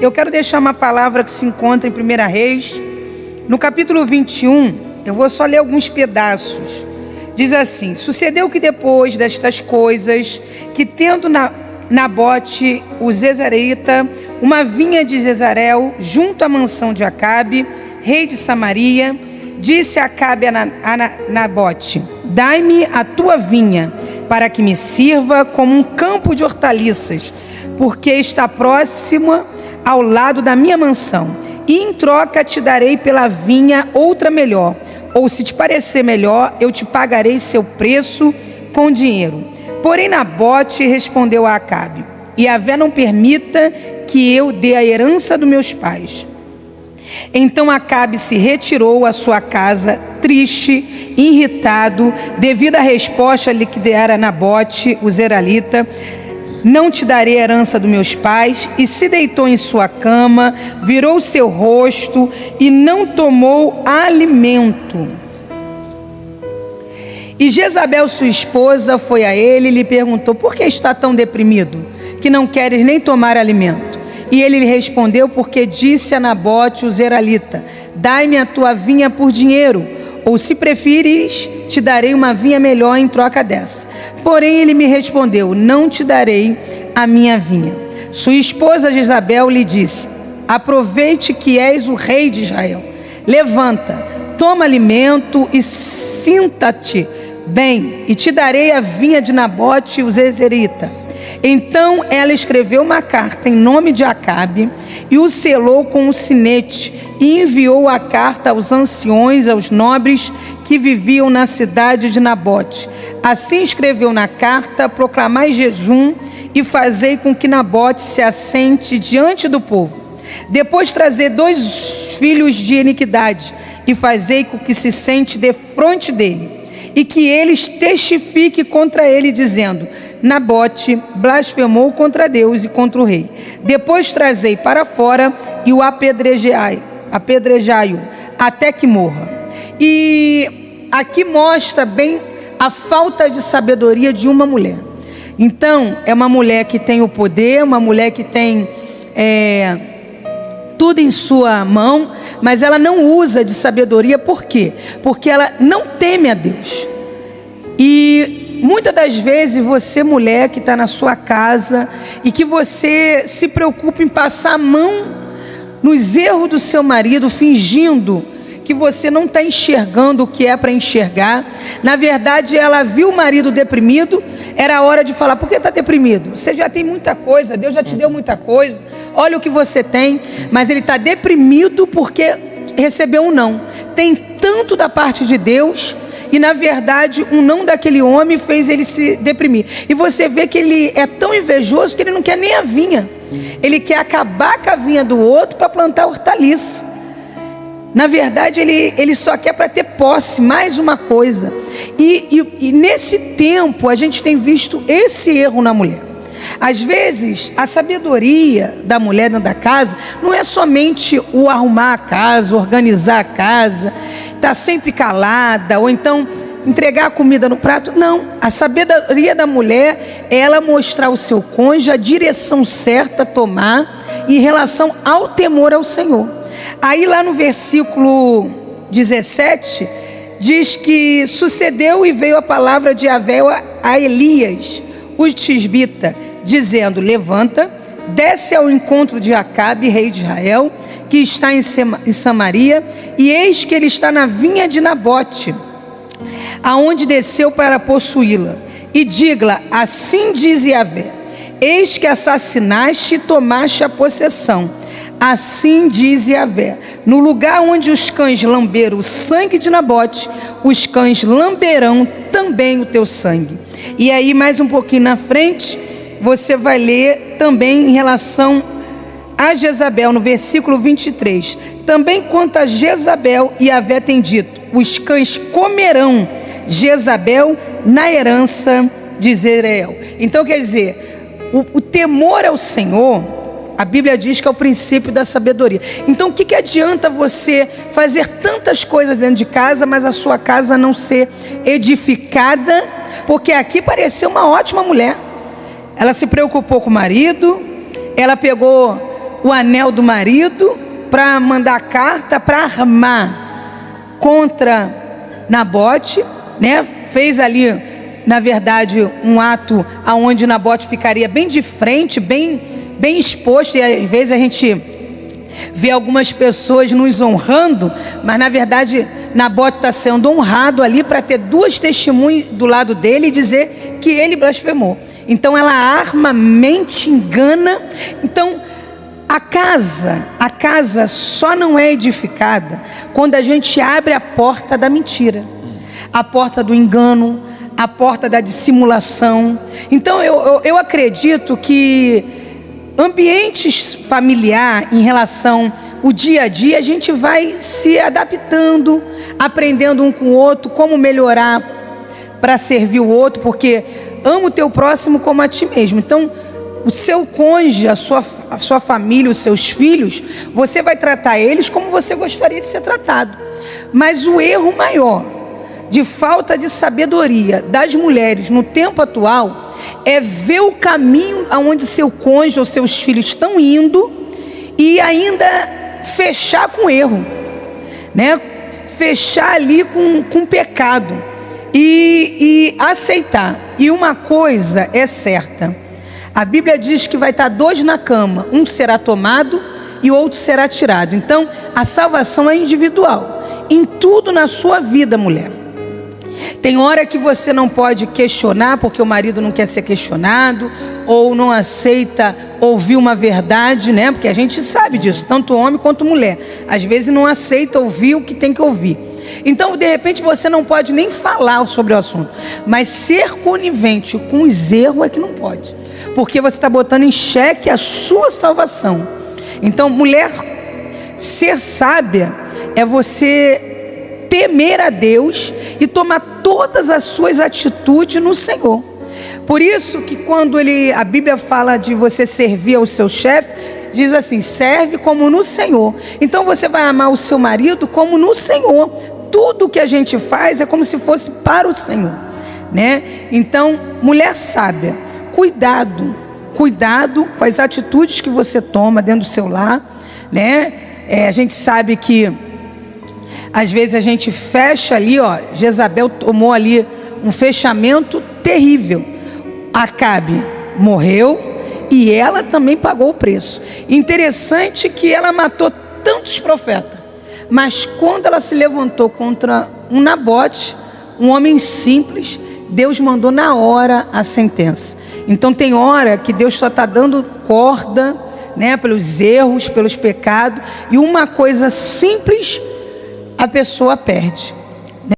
Eu quero deixar uma palavra que se encontra em 1 Reis, no capítulo 21, eu vou só ler alguns pedaços. Diz assim: sucedeu que depois destas coisas, que tendo Nabote o Jezreelita uma vinha de Jezreel junto à mansão de Acabe, rei de Samaria, disse Acabe a Nabote: dai-me a tua vinha, para que me sirva como um campo de hortaliças, porque está próxima ao lado da minha mansão, e em troca te darei pela vinha outra melhor, ou se te parecer melhor, eu te pagarei seu preço com dinheiro. Porém Nabote respondeu a Acabe: Yahvé não permita que eu dê a herança dos meus pais. Então Acabe se retirou à sua casa, triste, irritado, devido à resposta que dera a Nabote o Jezreelita: não te darei a herança dos meus pais, e se deitou em sua cama, virou seu rosto e não tomou alimento. E Jezabel, sua esposa, foi a ele e lhe perguntou: por que está tão deprimido, que não queres nem tomar alimento? E ele lhe respondeu: porque disse a Nabote o Jezreelita: dai-me a tua vinha por dinheiro, ou se preferes, te darei uma vinha melhor em troca dessa. Porém ele me respondeu: não te darei a minha vinha. Sua esposa Jezabel lhe disse: aproveite que és o rei de Israel, levanta, toma alimento e sinta-te bem, e te darei a vinha de Nabote o Jezreelita. Então ela escreveu uma carta em nome de Acabe e o selou com um sinete, e enviou a carta aos anciões, aos nobres que viviam na cidade de Nabote. Assim escreveu na carta: proclamai jejum e fazei com que Nabote se assente diante do povo. Depois trazei 2 filhos de iniquidade e fazei com que se sente defronte dele, e que eles testifiquem contra ele, dizendo: Nabote blasfemou contra Deus e contra o rei. Depois trazei para fora e o apedrejai-o até que morra. E aqui mostra bem a falta de sabedoria de uma mulher. Então é uma mulher que tem o poder, uma mulher que tem tudo em sua mão, mas ela não usa de sabedoria. Por quê? Porque ela não teme a Deus. E muitas das vezes você, mulher que está na sua casa e que você se preocupa em passar a mão nos erros do seu marido, fingindo que você não está enxergando o que é para enxergar. Na verdade, ela viu o marido deprimido, era a hora de falar: por que está deprimido? Você já tem muita coisa, Deus já te deu muita coisa, olha o que você tem. Mas ele está deprimido porque recebeu um não. Tem tanto da parte de Deus, e na verdade um não daquele homem fez ele se deprimir. E você vê que ele é tão invejoso que ele não quer nem a vinha. Ele quer acabar com a vinha do outro para plantar hortaliça. Na verdade ele só quer para ter posse, mais uma coisa. E nesse tempo a gente tem visto esse erro na mulher. Às vezes a sabedoria da mulher dentro da casa não é somente o arrumar a casa, organizar a casa, estar sempre calada, ou então entregar a comida no prato. Não, a sabedoria da mulher é ela mostrar ao seu cônjuge a direção certa a tomar em relação ao temor ao Senhor. Aí lá no versículo 17 diz que sucedeu e veio a palavra de Yahvé a Elias, o tisbita, dizendo: levanta, desce ao encontro de Acabe, rei de Israel, que está em Samaria, e eis que ele está na vinha de Nabote, aonde desceu para possuí-la. E diga-lhe: assim diz Yahvé, eis que assassinaste e tomaste a possessão. Assim diz Yahvé: no lugar onde os cães lamberam o sangue de Nabote, os cães lamberão também o teu sangue. E aí mais um pouquinho na frente, você vai ler também em relação a Jezabel, no versículo 23. Também quanto a Jezabel, Yahvé tem dito: os cães comerão Jezabel na herança de Jezreel. Então quer dizer, o temor ao Senhor, a Bíblia diz que é o princípio da sabedoria. Então o que adianta você fazer tantas coisas dentro de casa, mas a sua casa não ser edificada? Porque aqui pareceu uma ótima mulher. Ela se preocupou com o marido, ela pegou o anel do marido para mandar carta para armar contra Nabote, né? Fez ali, na verdade, um ato aonde Nabote ficaria bem de frente, bem exposto, e às vezes a gente vê algumas pessoas nos honrando, mas na verdade Nabote está sendo honrado ali para ter duas testemunhas do lado dele e dizer que ele blasfemou. Então ela arma, mente, engana. Então a casa só não é edificada quando a gente abre a porta da mentira, a porta do engano, a porta da dissimulação. Então eu acredito que ambientes familiar, em relação ao dia a dia, a gente vai se adaptando, aprendendo um com o outro, como melhorar para servir o outro, porque ama o teu próximo como a ti mesmo. Então, o seu cônjuge, a sua família, os seus filhos, você vai tratar eles como você gostaria de ser tratado. Mas o erro maior de falta de sabedoria das mulheres no tempo atual é ver o caminho aonde seu cônjuge ou seus filhos estão indo e ainda fechar com erro, né? Fechar ali com pecado e aceitar. E uma coisa é certa: a Bíblia diz que vai estar dois na cama, um será tomado e o outro será tirado. Então a salvação é individual em tudo na sua vida, mulher. Tem hora que você não pode questionar porque o marido não quer ser questionado, ou não aceita ouvir uma verdade, né? Porque a gente sabe disso, tanto homem quanto mulher. Às vezes não aceita ouvir o que tem que ouvir. Então, de repente, você não pode nem falar sobre o assunto. Mas ser conivente com os erros é que não pode. Porque você está botando em xeque a sua salvação. Então, mulher, ser sábia é você temer a Deus e tomar todas as suas atitudes no Senhor. Por isso que quando a Bíblia fala de você servir ao seu chefe, diz assim: serve como no Senhor. Então você vai amar o seu marido como no Senhor. Tudo que a gente faz é como se fosse para o Senhor, né? Então, mulher sábia, cuidado com as atitudes que você toma dentro do seu lar, né? A gente sabe que às vezes a gente fecha ali, ó. Jezabel tomou ali um fechamento terrível. Acabe morreu e ela também pagou o preço. Interessante que ela matou tantos profetas, mas quando ela se levantou contra um Nabote, um homem simples, Deus mandou na hora a sentença. Então tem hora que Deus só está dando corda, né, pelos erros, pelos pecados, e uma coisa simples a pessoa perde.